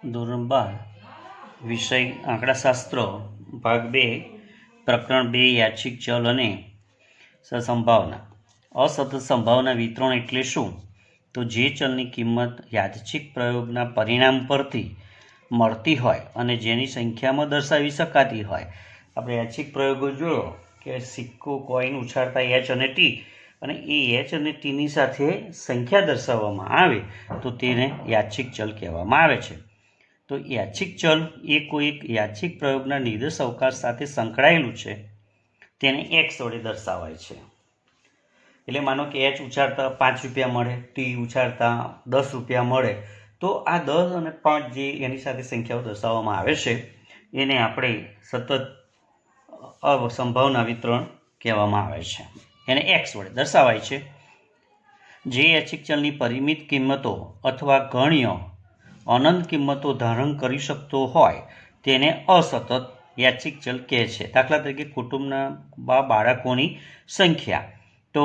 ધોરણ 12 વિષય આંકડાશાસ્ત્ર ભાગ 2 પ્રકરણ 2 યાદચ્છિક ચલ અને સંભાવના. અસતત સંભાવના વિતરણ એટલે શું? તો જે ચલની કિંમત યાદચ્છિક પ્રયોગના પરિણામ પરથી મળતી હોય અને જેની સંખ્યામાં દર્શાવી શકાતી હોય. આપણે યાદચ્છિક પ્રયોગો જોયો કે સિક્કો કોઈન ઉછાળતા એચ અને ટી, અને એ એચ અને ટીની સાથે સંખ્યા દર્શાવવામાં આવે તો તેને યાદચ્છિક ચલ કહેવામાં આવે છે. તો યાદચ્છિક ચલ એ કોઈ એક યાદચ્છિક પ્રયોગના નિર્દેશ અવકાશ સાથે સંકળાયેલું છે, તેને એક્સ વડે દર્શાવાય છે. એટલે માનો કે એચ ઉછાળતા 5 રૂપિયા મળે, ટી ઉછાળતા 10 રૂપિયા મળે, તો આ 10 અને 5 જે એની સાથે સંખ્યાઓ દર્શાવવામાં આવે છે એને આપણે સતત સંભાવના વિતરણ કહેવામાં આવે છે. એને એક્સ વડે દર્શાવાય છે. જે યાદચ્છિક ચલની પરિમિત કિંમતો અથવા ગણ્ય અનંત કિંમતો ધારણ કરી શકતો હોય તેને અસતત યાદચ્છિક ચલ કહે છે. દાખલા તરીકે કુટુંબના બાળકોની સંખ્યા. તો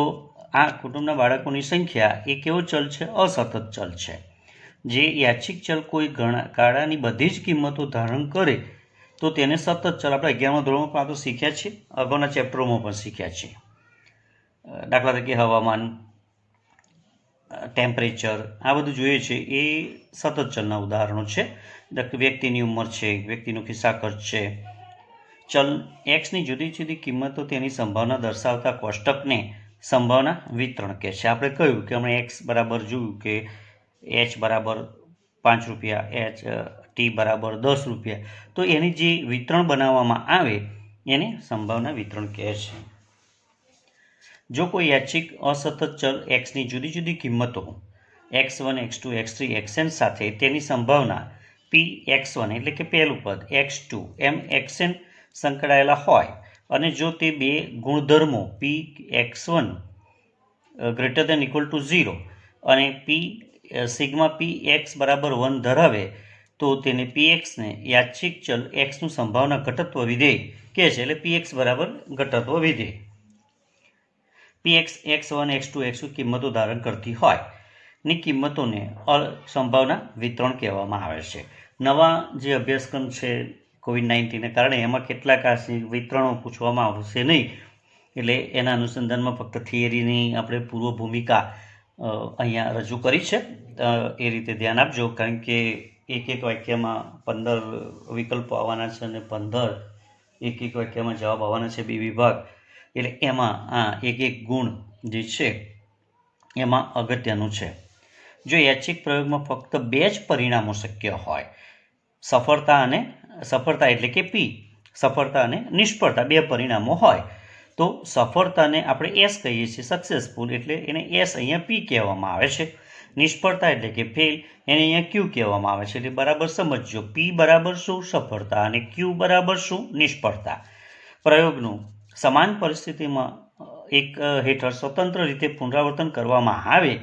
આ કુટુંબના બાળકોની સંખ્યા એ કેવો ચલ છે? અસતત ચલ છે. જે યાદચ્છિક ચલ કોઈ ગાળાની બધી જ કિંમતો ધારણ કરે તો તેને સતત ચલ. આપણે 11મા ધોરણમાં પણ આ તો શીખ્યા છીએ, અગાઉના ચેપ્ટરોમાં પણ શીખ્યા છીએ. દાખલા તરીકે હવામાન, ટેમ્પરેચર, આ બધું જોઈએ છે એ સતત ચલના ઉદાહરણો છે. વ્યક્તિની ઉંમર છે, વ્યક્તિનો ખિસ્સા ખર્ચ છે. ચલ એક્સની જુદી જુદી કિંમતો તેની સંભાવના દર્શાવતા કોષ્ટકને સંભાવના વિતરણ કહે છે. આપણે કહ્યું કે હમણાં એક્સ બરાબર જોયું કે એચ બરાબર 5 રૂપિયા, એચ ટી બરાબર 10 રૂપિયા. તો એની જે વિતરણ બનાવવામાં આવે એને સંભાવના વિતરણ કહે છે. જો કોઈ યાદચ્છિક અસતત ચલ એક્સની જુદી જુદી કિંમતો x1, x2, x3, xn સાથે તેની સંભાવના px1 એટલે કે પહેલું પદ, x2 એમ xn સંકળાયેલા હોય અને જો તે બે ગુણધર્મો px1 greater than equal to 0 અને સિગ્મા px બરાબર 1 ધરાવે તો તેને pxને યાદચ્છિક ચલ xનું સંભાવના ઘટત્વ વિધેય કહે છે. એટલે px બરાબર ઘટત્વ વિધેય. px x1, x2, x3 કિંમતો ધારણ કરતી હોય ની કિંમતોને સંભાવના વિતરણ કહેવામાં આવે છે. નવા જે અભ્યાસક્રમ છે COVID-19ને કારણે એમાં કેટલાક વિતરણો પૂછવામાં આવશે નહીં, એટલે એના અનુસંધાનમાં ફક્ત થિયરીની આપણે પૂર્વ ભૂમિકા અહીંયા રજૂ કરી છે. એ રીતે ધ્યાન આપજો, કારણ કે એક વાક્યમાં 15 વિકલ્પો આવવાના છે અને 15 એક વાક્યમાં જવાબ આવવાના છે, 2 વિભાગ. એટલે એમાં આ એક ગુણ જે છે એમાં અગત્યનું છે. જો યાદચ્છિક પ્રયોગમાં ફક્ત 2 જ પરિણામો શક્ય હોય, સફળતા એટલે કે પી, સફળતા અને નિષ્ફળતા 2 પરિણામો હોય, તો સફળતાને આપણે એસ કહીએ છીએ, સક્સેસફુલ, એટલે એને એસ અહીંયા પી કહેવામાં આવે છે. નિષ્ફળતા એટલે કે ફેલ, એને અહીંયા ક્યુ કહેવામાં આવે છે. એટલે બરાબર સમજજો, પી બરાબર શું? સફળતા, અને ક્યુ બરાબર શું? નિષ્ફળતા. પ્રયોગનું સમાન પરિસ્થિતિમાં એક હેઠળ સ્વતંત્ર રીતે પુનરાવર્તન કરવામાં આવે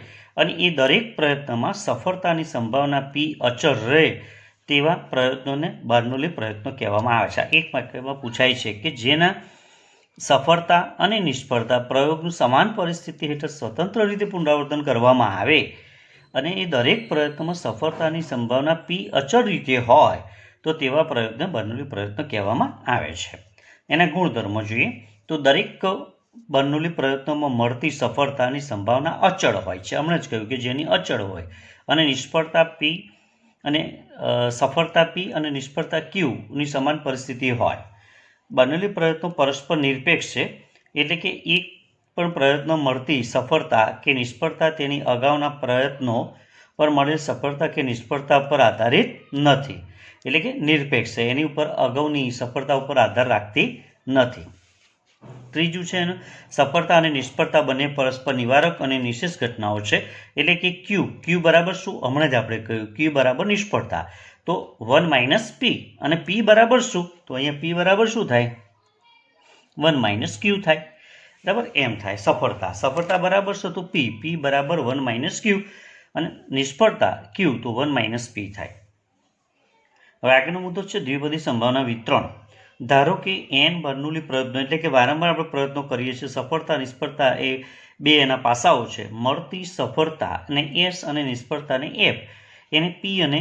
અને એ દરેક પ્રયત્નમાં સફળતાની સંભાવના પી અચળ રહે તેવા પ્રયત્નોને બર્નોલી પ્રયત્નો કહેવામાં આવે છે. એક વાક્યમાં પૂછાય છે કે જેના સફળતા અને નિષ્ફળતા પ્રયોગનું સમાન પરિસ્થિતિ હેઠળ સ્વતંત્ર રીતે પુનરાવર્તન કરવામાં આવે અને એ દરેક પ્રયત્નમાં સફળતાની સંભાવના પી અચળ રીતે હોય તો તેવા પ્રયોગને બર્નોલી પ્રયત્ન કહેવામાં આવે છે. એના ગુણધર્મો જોઈએ તો દરેક બર્નોલી પ્રયત્નોમાં મળતી સફળતાની સંભાવના અચળ હોય છે. હમણાં જ કહ્યું કે જેની અચળ હોય, અને નિષ્ફળતા પી અને સફળતા પી અને નિષ્ફળતા ક્યુની સમાન પરિસ્થિતિ હોય. બર્નોલી પ્રયત્નો પરસ્પર નિરપેક્ષ છે, એટલે કે એક પણ પ્રયત્ન મળતી સફળતા કે નિષ્ફળતા તેની અગાઉના પ્રયત્નો પર મળેલ સફળતા કે નિષ્ફળતા પર આધારિત નથી. એટલે કે નિરપેક્ષ છે, એની ઉપર અગાઉની સફળતા ઉપર આધાર રાખતી નથી. ત્રીજું છે એનું સફળતા અને નિષ્ફળતા બંને પરસ્પર નિવારક અને નિશેષ ઘટનાઓ છે. એટલે કે ક્યુ બરાબર શું? હમણાં જ આપણે કહ્યું, ક્યુ બરાબર નિષ્ફળતા, તો 1 - પી, અને પી બરાબર શું? તો અહીંયા પી બરાબર શું થાય? 1 - ક્યુ થાય. બરાબર, એમ થાય. સફળતા બરાબર શું? તો પી બરાબર 1 - ક્યુ, અને નિષ્ફળતા ક્યુ તો 1 - પી થાય. હવે આગળનો મુદ્દો છે દ્વિપદી સંભાવના વિતરણ. ધારો કે એન બર્નોલી પ્રયત્નો, એટલે કે વારંવાર આપણે પ્રયત્નો કરીએ છીએ, સફળતા નિષ્ફળતા એ 2 એના પાસાઓ છે. મળતી સફળતા અને એસ અને નિષ્ફળતાને એફ, એને પી અને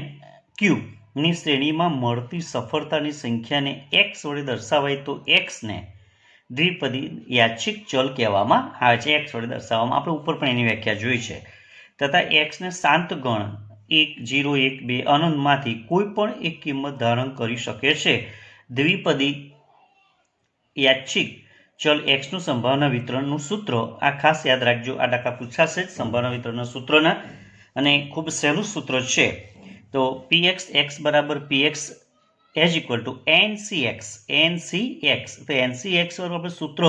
ક્યુ ની શ્રેણીમાં મળતી સફળતાની સંખ્યાને x વડે દર્શાવાય તો x ને દ્વિપદી યાદચ્છિક ચલ કહેવામાં આવે છે. x વડે દર્શાવવામાં આપણે ઉપર પણ એની વ્યાખ્યા જોઈ છે. તથા x ને શાંત ગણ 1, 0, 1, 2 અનંતમાંથી કોઈ પણ એક કિંમત ધારણ કરી શકે છે. દ્વિપદી યાદચ્છિક ચલ x નું સંભાવના વિતરણનું સૂત્ર આ ખાસ યાદ રાખજો. આ દાખલા પૂછાશે જ સંભાવના વિતરણના સૂત્રના, અને ખૂબ સહેલું સૂત્ર છે. તો px x બરાબર px as equal to ncx. તો ncx આપણે સૂત્ર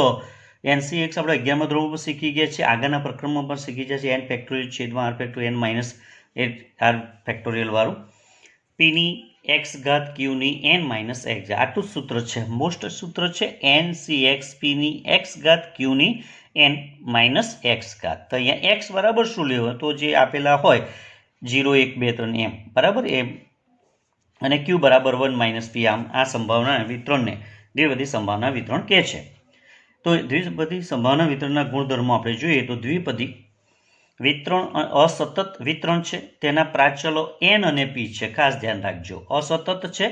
ncx આપણે 11મા ધોરણ પર શીખી ગયા છે, આગળના પ્રકરણમાં પણ શીખી ગયા છે. n ફેક્ટોરિયલ છેદમાં r factorial n minus r factorial વાળું p ની x ઘાત q ની n માઇનસ x. આટલું સૂત્ર છે, મોસ્ટ સૂત્ર છે ncx p ની x ઘાત q ની n માઇનસ x ઘાત. તો અહીંયા x બરાબર શું લેવું, તો જે આપેલા હોય 0, 1, 2, 3 એમ બરાબર એમ, અને q બરાબર 1 માઇનસ p. આમ આ સંભાવના વિતરણને દ્વિપદી સંભાવના વિતરણ કહે છે. તો દ્વિપદી સંભાવના વિતરણના ગુણધર્મો આપણે જોઈએ તો દ્વિપદી વિતરણ અસતત વિતરણ છે. તેના પ્રાચલો n અને p છે. ખાસ ધ્યાન રાખજો, અસતત છે.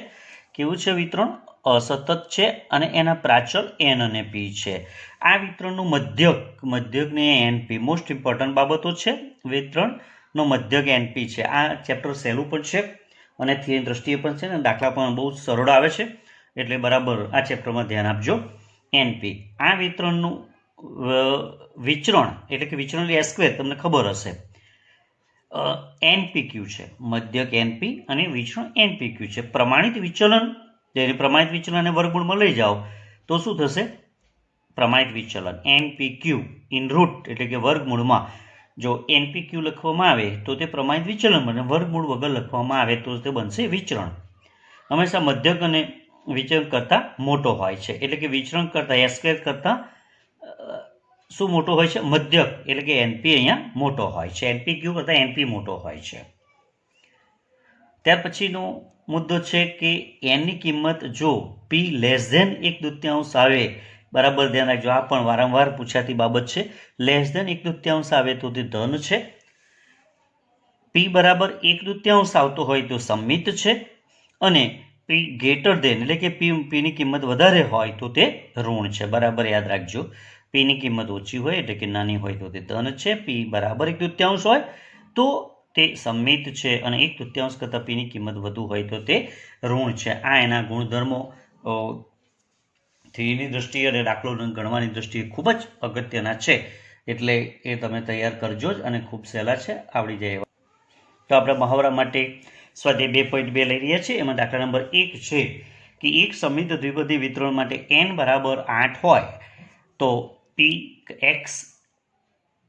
કેવું છે વિતરણ? અસતત છે, અને એના પ્રાચલ n અને p છે. આ વિતરણનું મધ્યકને np મોસ્ટ ઇમ્પોર્ટન્ટ બાબતો છે. વિતરણનો મધ્યક np છે. આ ચેપ્ટર સહેલું પણ છે અને થિયરી દ્રષ્ટિએ પણ છે, ને દાખલા પણ બહુ સરળ આવે છે, એટલે બરાબર આ ચેપ્ટરમાં ધ્યાન આપજો. np આ વિતરણનું વિચરણ એટલે કે વિચરણ s² તમને ખબર હશે, npq છે. મધ્યક np અને વિચરણ npq છે. પ્રમાણિત વિચલન, જ્યારે પ્રમાણિત વિચલનને વર્ગમૂળમાં લઈ જાઓ તો શું થશે? પ્રમાણિત વિચલન npq ઇન રૂટ એટલે કે વર્ગમૂળમાં જો npq લખવામાં આવે તો તે પ્રમાણિત વિચલન બને, વર્ગમૂળ વગર લખવામાં આવે તો તે બનશે વિચરણ. હંમેશા મધ્યક અને વિચરણ કરતાં મોટો હોય છે, એટલે કે વિચરણ કરતાં s² કરતાં શું મોટો હોય છે? મધ્યક એટલે કે np અહીંયા મોટો હોય છે, npq કરતાં np મોટો હોય છે. ત્યાર પછીનો મુદ્દો છે કે n ની કિંમત જો p લેસ ધેન 1/2 આવે, બરાબર ધ્યાન રાખજો, આ પણ વારંવાર પૂછાતી બાબત છે. લેસ ધેન 1/2 આવે તો તે ધન છે. p બરાબર 1/2 આવતો હોય તો સમમિત છે, અને p ગ્રેટર ધેન એટલે કે p ની કિંમત વધારે હોય તો તે ઋણ છે. બરાબર યાદ રાખજો, p ની કિંમત ઓછી હોય એટલે કે નાની હોય તો તે ધન છે. p બરાબર 1/2 હોય તો તે સમમિત છે, અને 1/2 કરતાં p ની કિંમત વધુ હોય તો તે ઋણ છે. આ એના ગુણધર્મો થિયરીની દ્રષ્ટિએ અને દાખલો ગણવાની દ્રષ્ટિએ ખૂબ જ અગત્યના છે, એટલે એ તમે તૈયાર કરજો જ, અને ખૂબ સહેલા છે, આવડી જાય એવા. તો આપણે મહાવરા માટે સ્વાધ્યાય 2.2 લઈ રહ્યા છીએ. એમાં દાખલા નંબર 1 છે કે એક સમમિત દ્વિપદી વિતરણ માટે n બરાબર 8 હોય તો px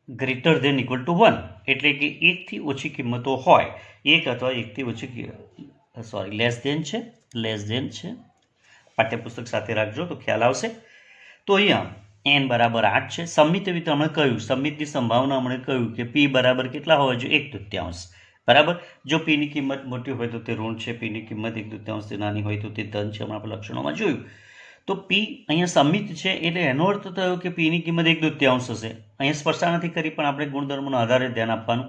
greater than equal to 1 એટલે કે 1 થી ઓછી કિંમતો હોય, 1 અથવા 1 થી ઓછી લેસ ધેન છે. પાઠ્યપુસ્તક સાથે રાખજો તો ખ્યાલ આવશે. તો અહીંયા n બરાબર 8 છે. સમમિત વિતરણ હમણાં કહ્યું, સમમિતની સંભાવના હમણાં કહ્યું કે p બરાબર કેટલા હોવા જોઈએ? 1/2. બરાબર. જો p ની કિંમત મોટી હોય તો તે ઋણ છે, p ની કિંમત 1/2 થી નાની હોય તો તે ધન છે. હમણાં આપણે લક્ષણોમાં જોયું. તો p અહીંયા સમમિત છે એટલે એનો અર્થ થયો કે p ની કિંમત 1/2 હશે. અહીંયા સ્પર્શા નથી કરી, પણ આપણે ગુણધર્મોના આધારે ધ્યાન આપવાનું.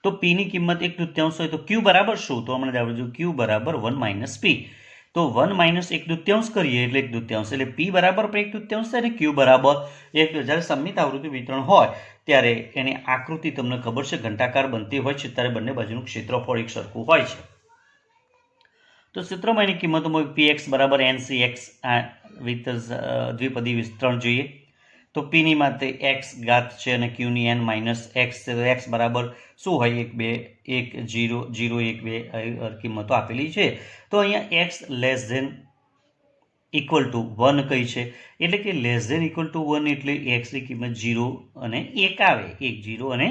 તો p ની કિંમત 1/2 હોય તો q બરાબર શું? તો હમણાં આવડજો, q બરાબર 1 માઇનસ p. તો 1 માઇનસ 1/2 કરીએ એટલે 1/2, એટલે p બરાબર 1/2 થાય, અને q બરાબર 1. જ્યારે સમમિત આવૃત્તિ વિતરણ હોય ત્યારે એની આકૃતિ તમને ખબર છે, ઘંટાકાર બનતી હોય છે, ત્યારે બંને બાજુનું ક્ષેત્રફળ એક સરખું હોય છે. તો સૂત્રમાં એની કિંમતોમાં px બરાબર ncx આ દ્વિપદી વિસ્તરણ જોઈએ. તો p ની માતે x ઘાત છે અને q ની n માઇનસ x છે. તો x બરાબર શું હોય? 1, 2, 1, 0, 0, 1, 2 કિંમતો આપેલી છે. તો અહીંયા x less than equal to 1 કઈ છે, એટલે કે લેસ ધેન ઇક્વલ ટુ 1 એટલે x ની કિંમત 0 અને 1 આવે, 1, 0 અને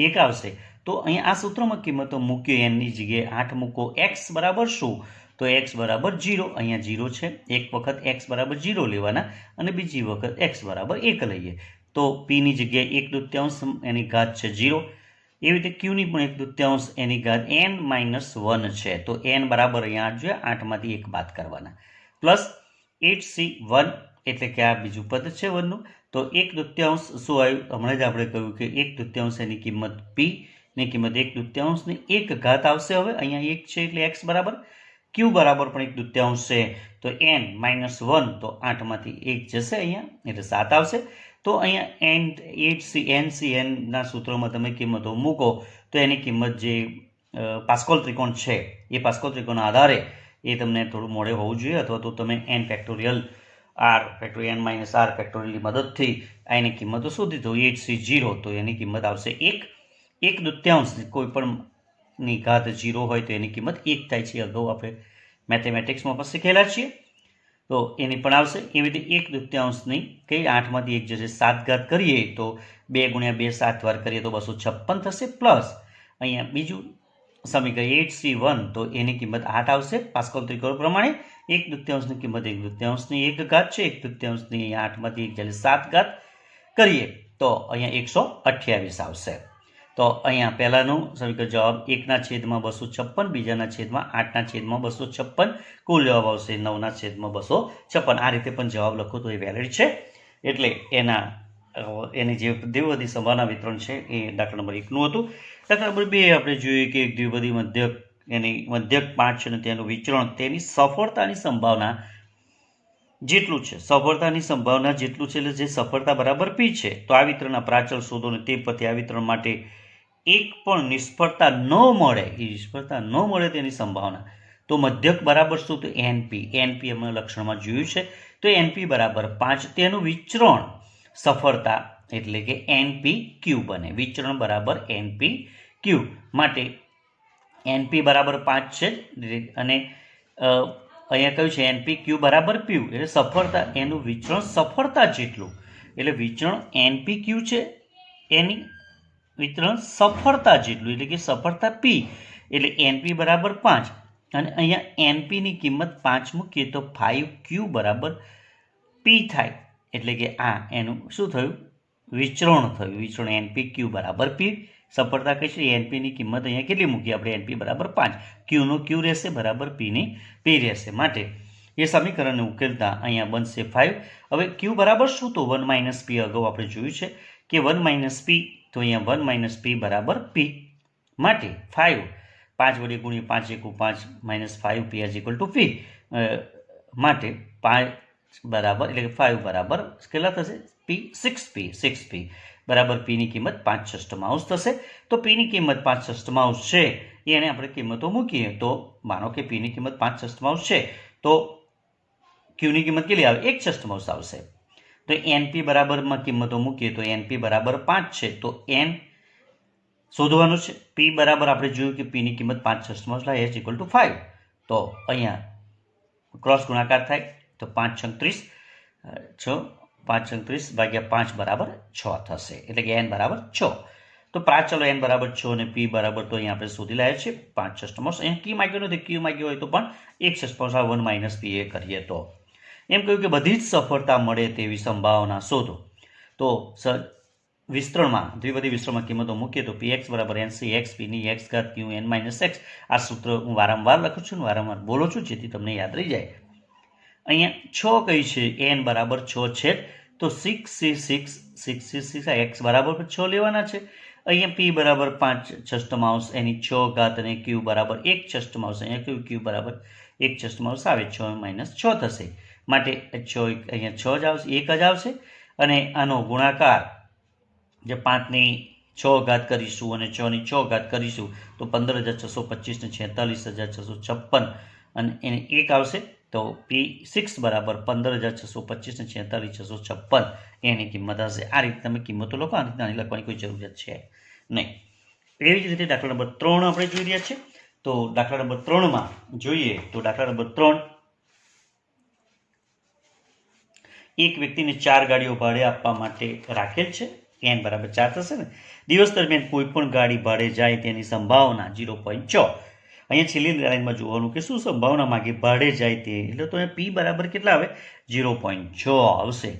1 આવશે. તો અહીંયા આ સૂત્રમાં કિંમતો મૂક્યો, n ની જગ્યાએ 8 મૂકો. x બરાબર શું? તો x બરાબર 0. અહીંયા 0 છે, એક વખત x બરાબર 0 લેવાના અને બીજી વખત x બરાબર 1 લઈએ. તો p ની જગ્યાએ 1/2 એની ઘાત છે 0. એવી રીતે q ની પણ 1/2 એની ઘાત n માઇનસ 1 છે. તો n બરાબર અહીંયા 8 જોઈએ, 8 માંથી 1 બાદ કરવાના, પ્લસ 8c1 એટલે કે આ બીજું પદ છે 1 નું. તો 1/2 શું આવ્યું? હમણાં જ આપણે કહ્યું કે 1/2 એની કિંમત p ની કિંમત 1/2 ની 1 ઘાત આવશે. હવે અહીંયા 1 છે એટલે x બરાબર ક્યુ બરાબર પણ 1/2 છે તો n -1 તો 8માંથી 1 જશે અહીંયા એટલે 7 આવશે. તો અહીંયા NCNના સૂત્રોમાં તમે કિંમતો મૂકો તો એની કિંમત જે પાસ્કલ ત્રિકોણ છે એ પાસ્કલ ત્રિકોણના આધારે એ તમને થોડું મોડે હોવું જોઈએ, અથવા તો તમે n factorial r factorial n - r ફેક્ટોરિયલની મદદથી એની કિંમતો શોધી દો. 8C0 તો એની કિંમત આવશે 1/2 કોઈ પણ ની ઘાત 0 હોય તો એની કિંમત 1 થાય છે. અગાઉ આપણે મેથેમેટિક્સમાં પણ શીખેલા છીએ તો એની પણ આવશે. એવી રીતે 1/2ની કઈ 8માંથી 1 જશે, 7 ઘાત કરીએ તો 2 × 2 7 વાર કરીએ તો 256 થશે. પ્લસ અહીંયા બીજું સમીકરણ 8C1 તો એની કિંમત 8 આવશે પાસ્કલ ત્રિકોણ પ્રમાણે. 1/2ની કિંમત 1/2ની 1 ઘાત છે, 1/2ની 8માંથી 1 એટલે 7 ઘાત કરીએ તો અહીંયા 128 આવશે. તો અહીંયા પહેલાનું સમીકરણ જવાબ 1/256, બીજાના છેદમાં 8/256, કુલ જવાબ આવશે 9/256. આ રીતે પણ જવાબ લખો તો એ વેલિડ છે. એટલે એની જે દ્વિપદી સંભાવના વિતરણ છે એ દાખલા નંબર 1નું હતું. દાખલા નંબર 2 આપણે જોઈએ કે એક દ્વિપદી મધ્યક એની મધ્યક 5 છે અને તેનું વિચરણ તેની સફળતાની સંભાવના જેટલું છે. સફળતાની સંભાવના જેટલું છે એટલે જે સફળતા બરાબર p છે. તો આ વિતરણના પ્રાચલ શોધો અને તે પરથી આ વિતરણ માટે એક પણ નિષ્ફળતા ન મળે તેની સંભાવના. તો મધ્યક બરાબર શું? તો NP અમે લક્ષણમાં જોયું છે. તો NP બરાબર 5, તેનું વિચરણ સફળતા એટલે કે NPQ બને. વિચરણ બરાબર NPQ માટે NP બરાબર 5 છે અને અહીંયા કહ્યું છે NPQ બરાબર P એટલે સફળતા એનું વિચરણ સફળતા જેટલું, એટલે વિચરણ NPQ છે એની વિતરણ સફળતા જેટલું એટલે કે સફળતા p એટલે NP બરાબર 5 અને અહીંયા NP ની કિંમત 5 મૂકીએ તો 5Q બરાબર p થાય. એટલે કે આ એનું શું થયું? વિચરણ થયું. વિચરણ NPQ બરાબર p. સફળતા કઈ છે? NP ની કિંમત અહીંયા કેટલી મૂકી આપણે? NP બરાબર 5. Q નો Q રહેશે બરાબર P ની P રહેશે. માટે એ સમીકરણને ઉકેલતા અહીંયા બનશે 5. હવે Q બરાબર શું? તો 1 - p અગાઉ આપણે જોયું છે કે 1 - p તો અહીંયા 1 - p બરાબર p. માટે 5 વડે ગુણીએ 5 × 5 - 5p = p. માટે 5 બરાબર એટલે કે 5 બરાબર કેટલા થશે? p 6p બરાબર p ની કિંમત 5/6 થશે. તો p ની કિંમત 5/6 છે એને આપણે કિંમતો મૂકીએ તો માનો કે p ની કિંમત 5/6 છે તો q ની કિંમત કેટલી આવે? 1/6 આવશે. તો NP બરાબરમાં કિંમતો મૂકીએ તો NP બરાબર 5 છે તો n શોધવાનું છે. p બરાબર આપણે જોયું કે p ની કિંમત 5/6 થાય h = 5. તો અહીંયા ક્રોસ ગુણાકાર થાય તો 5 × 30 ભાગ્યા 5 બરાબર 6 થશે. એટલે કે n બરાબર 6. તો પ્રાચલો n બરાબર 6 અને p બરાબર તો અહીંયા આપણે શોધી લાવ્યા છે 5/6. અહીંયા q માંગ્યો નથી, q માંગ્યો હોય તો પણ 1/1 - p એ કરીએ તો એમ કહ્યું કે બધી જ સફળતા મળે તેવી સંભાવના શોધો. તો વિસ્તરણમાં દ્વિપદી વિસ્તરણમાં કિંમતો મૂકીએ તો px બરાબર NCx p ની x ઘાત q n - x. આ સૂત્ર હું વારંવાર લખું છું, વારંવાર બોલું છું જેથી તમને યાદ રહી જાય. અહીંયા 6 કઈ છે? n બરાબર 6 છે તો 6c6 x બરાબર 6 લેવાના છે. અહીંયા p બરાબર 5/6 એની 6 ઘાત અને q બરાબર 1/6. અહીંયા q બરાબર 1/6 આવે 6 - 6 થશે. માટે 6 અહીંયા 6 જ આવશે, 1 જ આવશે. અને આનો ગુણાકાર જે 5ની 6 ઘાત કરીશું અને 6ની 6 ઘાત કરીશું તો 15,625 ને 46,656 અને એને 1 આવશે. તો p6 બરાબર 15,625 ને 46,656 એની કિંમત હશે. આ રીતે તમે કિંમતો લખો. આ રીતે લખવાની કોઈ જરૂરિયાત છે નહીં. એવી જ રીતે દાખલા નંબર 3 આપણે જોઈ રહ્યા છીએ. તો દાખલા નંબર 3માં જોઈએ તો દાખલા નંબર 3 એક વ્યક્તિને 4 ગાડીઓ ભાડે આપવા માટે રાખેલ છે. n બરાબર 4 થશે ને. દિવસ દરમિયાન કોઈ પણ ગાડી ભાડે જાય તેની સંભાવના 0.6. અહીંયા છેલ્લી લાઈનમાં જોવાનું કે શું સંભાવના માંગે ભાડે જાય તે, એટલે તો p બરાબર કેટલા આવે? 0.6 આવશે.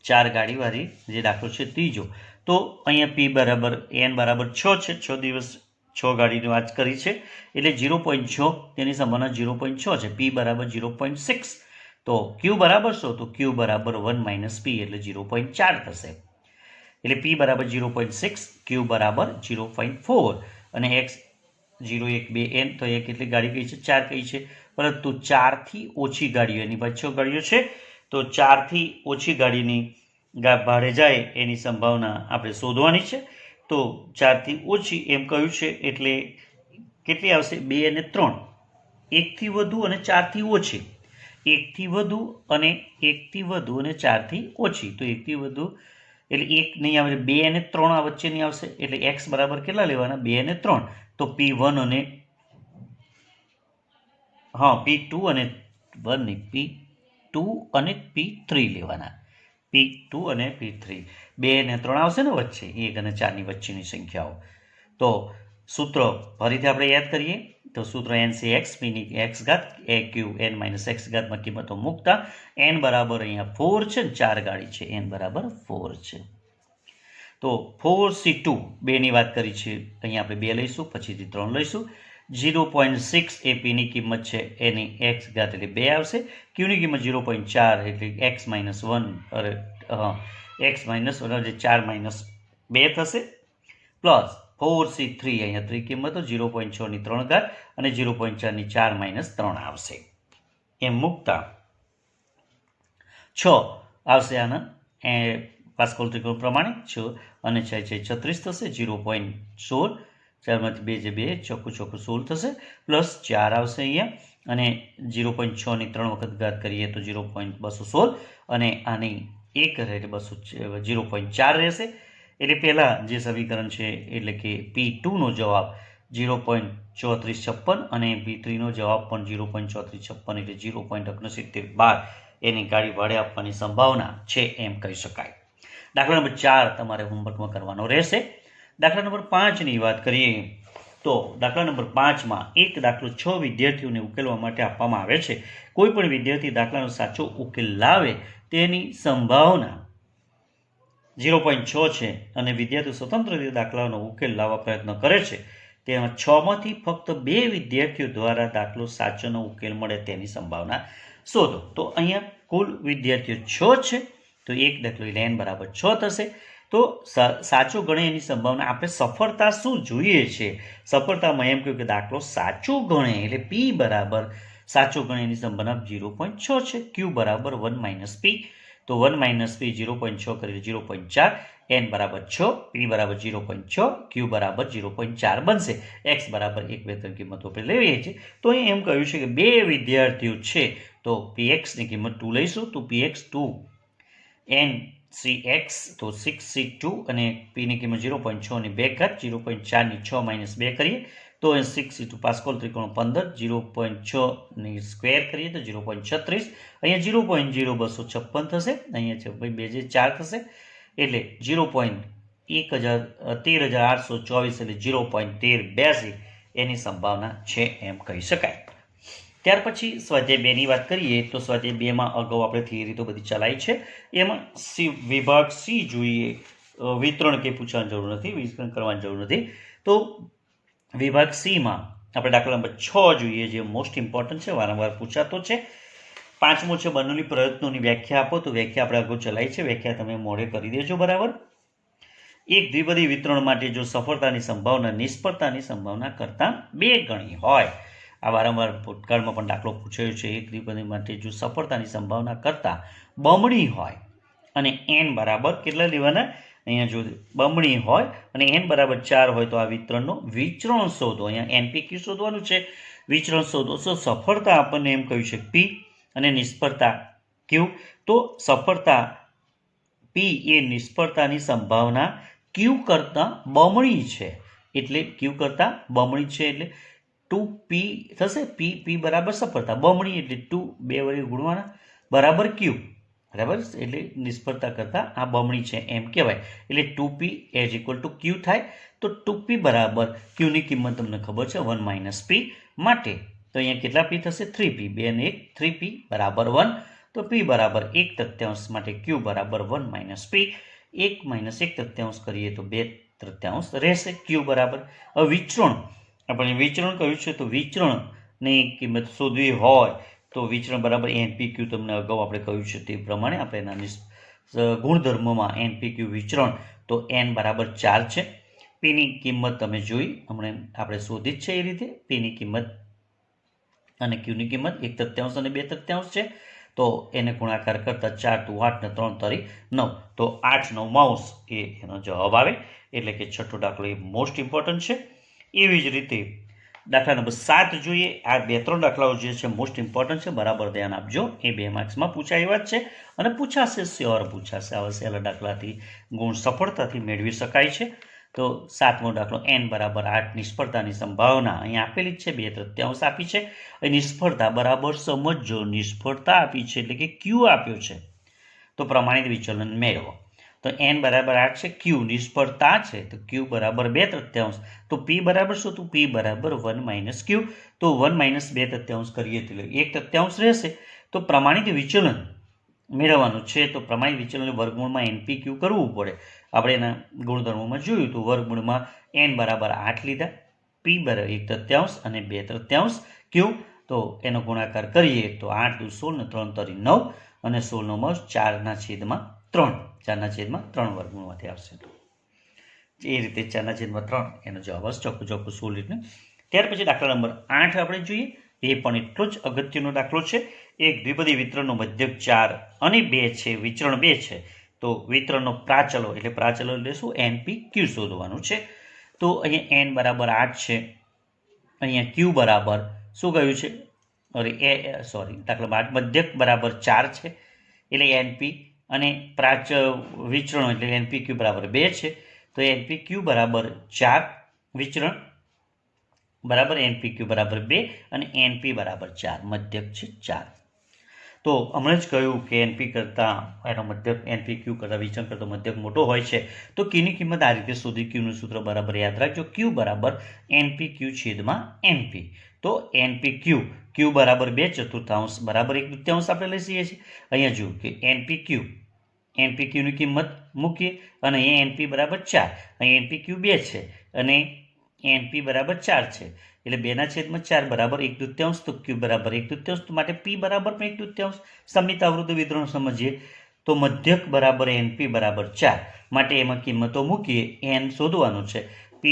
4 ગાડીવાળી જે દાખલો છે ત્રીજો. તો અહીંયા p બરાબર n બરાબર 6 છે. 6 દિવસ 6 ગાડીની વાત કરી છે એટલે 0.6 તેની સંભાવના 0.6 છે. p બરાબર 0.6. તો q બરાબર શું? તો q બરાબર 1 - p એટલે 0.4 થશે. એટલે p બરાબર 0.6, q બરાબર 0.4 અને x 0 1 2 n તો અહીંયા કેટલી ગાડી કઈ છે 4 કઈ છે પરંતુ 4 થી ઓછી ગાડીઓ એની પાસે 6 ગાડીઓ છે તો 4 થી ઓછી ગાડીની ભાડે જાય એની સંભાવના આપણે શોધવાની છે તો 4 થી ઓછી એમ કહ્યું છે એટલે કેટલી આવશે 2 અને 3 1 થી વધુ અને 4 થી ઓછી 1 થી વધુ અને 1 થી વધુ અને 4 થી ઓછી તો 1 થી વધુ એટલે 1 નહીં આવે 2 અને 3 આ વચ્ચેની આવશે એટલે x બરાબર કેટલા લેવાના 2 અને 3 તો p1 અને p2 અને 1 નહીં p2 અને p3 લેવાના p2 અને p3 2 અને 3 આવશે ને વચ્ચે 1 અને 4 ની વચ્ચેની સંખ્યાઓ તો સૂત્ર ફરીથી આપણે યાદ કરીએ તો સૂત્ર n છે x p ની x ઘાત a q n minus x ઘાતમાં કિંમતો મૂકતા n બરાબર અહીંયા 4 છે ને 4 ગાડી છે n બરાબર 4 છે તો 4c2 2ની વાત કરી છે અહીંયા આપણે 2 લઈશું પછીથી 3 લઈશું 0.6 એ p ની કિંમત છે એની x ઘાત એટલે 2 આવશે q ની કિંમત 0.4 એટલે x માઇનસ 1 x માઇનસ 1 એટલે 4 માઇનસ 2 થશે પ્લસ 4c3 અહીંયા 3 કિંમતો 0.6 ની 3 ઘાત અને 0.4 ની 4 માઇનસ 3 આવશે એમ મૂકતા 6 આવશે આના પાસ્કલ ત્રિકોણ પ્રમાણે 6 અને 6 છે 36 થશે 0.16 4માંથી 2 છે 2 ચોખ્ખું 16 થશે પ્લસ 4 આવશે અહીંયા અને 0.6 ની 3 વખત ઘાત કરીએ તો 0.216 અને આની 1 રહે એટલે 0.4 રહેશે એટલે પહેલા જે સમીકરણ છે એટલે કે p2 નો જવાબ 0.3456 અને p3 નો જવાબ પણ 0.3456 એટલે 0.6912 એની ગાડી ભાડે આપવાની સંભાવના છે એમ કહી શકાય દાખલા નંબર 4 તમારે હોમવર્કમાં કરવાનો રહેશે દાખલા નંબર 5 ની વાત કરીએ તો દાખલા નંબર 5 માં એક દાખલો 6 વિદ્યાર્થીઓને ઉકેલવા માટે આપવામાં આવે છે કોઈ પણ વિદ્યાર્થી દાખલાનો સાચો ઉકેલ લાવે તેની સંભાવના 0.6 છે અને વિદ્યાર્થીઓ સ્વતંત્ર રીતે દાખલાનો ઉકેલ લાવવા પ્રયત્ન કરે છે તેમાં 6 માંથી ફક્ત 2 વિદ્યાર્થીઓ દ્વારા દાખલો સાચોનો ઉકેલ મળે તેની સંભાવના શોધો તો અહીંયા કુલ વિદ્યાર્થીઓ 6 છે તો એક દાખલો એટલે n બરાબર 6 થશે તો સાચો ગણે એની સંભાવના આપણે સફળતા શું જોઈએ છે સફળતામાં એમ કહ્યું કે દાખલો સાચો ગણે એટલે p બરાબર સાચો ગણે એની સંભાવના 0.6 છે q બરાબર 1 માઇનસ p તો 1 માઇનસ p 0.6 કરી 0.4 n બરાબર 6 p બરાબર 0.6 q બરાબર 0.4 બનશે x બરાબર 1 2 3 કિંમતો આપણે લેવીએ છીએ તો અહીં એમ કહ્યું છે કે 2 વિદ્યાર્થીઓ છે તો px ની કિંમત 2 લઈશું તો px 2 n cx તો 6c2 અને p ની કિંમત 0.6 ની 2 ઘાત 0.4 ની 6 માઇનસ 2 કરીએ તો 6c2 પાસ્કલ ત્રિકોણ 15 0.6 ની સ્ક્વેર કરીએ તો 0.36 અહીંયા 0.0256 થશે અહીંયા છે ભાઈ 2 4 થશે એટલે 0.13824 એટલે 0.1382 એની સંભાવના છે એમ કહી શકાય ત્યાર પછી સ્વાધ્યાય 2 ની વાત કરીએ તો સ્વાધ્યાય 2 માં અગાઉ આપણે થિયરી તો બધી ચલાવી છે એમાં વિભાગ સી જોઈએ વિતરણ કે પૂછવાની જરૂર નથી વિતરણ કરવાની જરૂર નથી તો વિભાગ સી માં આપણે દાખલા નંબર 6 જોઈએ જે મોસ્ટ ઇમ્પોર્ટન્ટ છે વારંવાર પૂછાતો છે પાંચમો છે બર્નોલી પ્રયત્નોની વ્યાખ્યા આપો તો વ્યાખ્યા આપણે અગાઉ ચલાવી છે વ્યાખ્યા તમે મોઢે કરી દેજો બરાબર એક દ્વિપદી વિતરણ માટે જો સફળતાની સંભાવના નિષ્ફળતાની સંભાવના કરતાં 2 ગણી હોય આ વારંવાર ભૂતકાળમાં પણ દાખલો પૂછાયો છે એક દ્વિપદી માટે જો સફળતાની સંભાવના કરતાં બમણી હોય અને n બરાબર કેટલા લેવાના અહીંયા જો બમણી હોય અને n બરાબર 4 હોય તો આ વિતરણનો વિચરણ શોધો અહીંયા npq શોધવાનું છે વિચરણ શોધો તો સફળતા આપણને એમ કહ્યું છે p અને નિષ્ફળતા q તો સફળતા p એ નિષ્ફળતાની સંભાવના q કરતાં બમણી છે એટલે q કરતાં બમણી છે એટલે 2p થશે p બરાબર સફળતા બમણી એટલે 2 2 વડે ગુણવાના બરાબર q બરાબર એટલે નિષ્ફળતા કરતાં આ બમણી છે એમ કહેવાય એટલે 2p as equal to q થાય તો 2p બરાબર q ની કિંમત તમને ખબર છે 1 માઇનસ p માટે તો અહીંયા કેટલા p થશે 3p 2 અને 1 3p બરાબર 1 તો p બરાબર 1 તૃતીયાંશ માટે q બરાબર 1 માઇનસ p 1 માઇનસ 1 તૃતીયાંશ કરીએ તો 2 તૃતીયાંશ રહેશે q બરાબર હવે વિચરણ આપણે વિચરણ કહ્યું છે તો વિચરણની કિંમત શોધવી હોય તો વિચરણ બરાબર npq તમને અગાઉ આપણે કહ્યું છે તે પ્રમાણે આપણે એના ગુણધર્મમાં npq વિચરણ તો n બરાબર 4 છે પીની કિંમત તમે જોઈ હમણાં આપણે શોધી જ છે એ રીતે પીની કિંમત અને ક્યુની કિંમત 1/3 અને 2/3 છે. તો એને ગુણાકાર કરતા 4 × 8 ને 3 × 9 તો 8 9 માઉસ એ એનો જવાબ આવે. એટલે કે છઠ્ઠો દાખલો એ મોસ્ટ ઇમ્પોર્ટન્ટ છે. એવી જ રીતે દાખલા નંબર 7 જોઈએ. આ 2-3 દાખલાઓ જે છે મોસ્ટ ઇમ્પોર્ટન્ટ છે, બરાબર ધ્યાન આપજો. એ 2 માર્ક્સમાં પૂછાય એવા જ છે અને પૂછાશે, શ્યોર પૂછાશે. આવા સહેલા દાખલાથી ગુણ સફળતાથી મેળવી શકાય છે. તો 7મો દાખલો n બરાબર 8 નિષ્ફળતાની સંભાવના અહીંયા આપેલી જ છે, 2/3 આપી છે. નિષ્ફળતા બરાબર સમજો, નિષ્ફળતા આપી છે એટલે કે ક્યુ આપ્યો છે. તો પ્રમાણિત વિચલન મેળવો. તો n બરાબર 8 છે, ક્યુ નિષ્ફળતા છે તો ક્યુ બરાબર 2/3. તો p બરાબર શું? તો p બરાબર 1 - q. તો 1 - 2/3 કરીએ તો 1/3 રહેશે. તો પ્રમાણિત વિચલન મેળવવાનું છે. તો પ્રમાણિત વિચલનને વર્ગમૂળમાં npq કરવું પડે. આપણે એના ગુણધર્મોમાં જોયું તો વર્ગમૂળમાં n બરાબર 8 લીધા, p બરાબર 1/3 અને 2/3 q. તો એનો ગુણાકાર કરીએ તો 8 × 2 = 16 ને 3 × 9 અને 16 નો 4/3 4/3 વર્ગમૂળમાંથી આવશે. એ રીતે 4/3 એનો જવાબ આવશે. ચોખ્ખું સોલિડ ને. ત્યાર પછી દાખલા નંબર 8 આપણે જોઈએ. એ પણ એટલો જ અગત્યનો દાખલો છે. એક દ્વિપદી વિતરણનો મધ્યક 4 અને 2 છે, વિચરણ 2 છે. તો વિતરણનો પ્રાચલો એટલે શું? npq શોધવાનું છે. તો અહીંયા n બરાબર 8 છે, અહીંયા q બરાબર શું કહ્યું છે? દાખલા 8 મધ્યક બરાબર 4 છે એટલે np અને વિચરણ એટલે npq બરાબર 2 છે. તો npq બરાબર 4, વિચરણ બરાબર npq બરાબર 2 અને np બરાબર 4, મધ્યક છે 4. તો હમણાં જ કહ્યું કે npq કરતા વિચરણ કરતો મધ્યક મોટો હોય છે. તો કીની કિંમત આ રીતે શોધી. ક્યુનું સૂત્ર બરાબર યાદ રાખજો. q બરાબર npq/np. તો npq q બરાબર 2/4 બરાબર 1/3 આપણે લઈ શકીએ છીએ. અહીંયા જુઓ કે npq ની કિંમત મૂકીએ અને અહીંયા np બરાબર 4, અહીં npq 2 છે અને np બરાબર 4 છે એટલે 2/4 બરાબર 1/3. તો q બરાબર 1/3 માટે p બરાબર 1/3. સમિત આવૃત્તિ વિતરણ સમજીએ તો મધ્યક બરાબર np બરાબર 4 માટે એમાં કિંમતો મૂકીએ. n શોધવાનું છે, p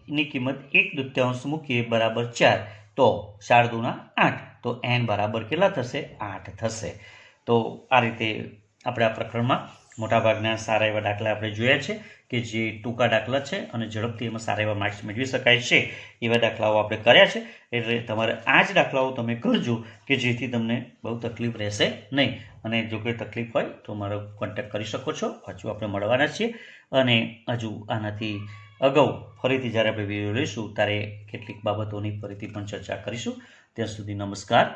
ની કિંમત 1/3 મૂકીએ બરાબર 4. તો 4 × 2 = 8. તો n બરાબર કેટલા થશે? 8 થશે. તો આ રીતે આપણે આ પ્રકરણમાં મોટાભાગના સારા એવા દાખલા આપણે જોયા છે કે જે ટૂંકા દાખલા છે અને ઝડપથી એમાં સારા એવા માર્ક્સ મેળવી શકાય છે. એવા દાખલાઓ આપણે કર્યા છે. એટલે તમારે આ જ દાખલાઓ તમે કરજો કે જેથી તમને બહુ તકલીફ રહેશે નહીં. અને જો કોઈ તકલીફ હોય તો મારો કોન્ટેક્ટ કરી શકો છો. હજુ આપણે મળવાના છીએ અને હજુ આનાથી અગાઉ ફરીથી જ્યારે આપણે વિડીયો લઈશું ત્યારે કેટલીક બાબતોની ફરીથી પણ ચર્ચા કરીશું. ત્યાં સુધી નમસ્કાર.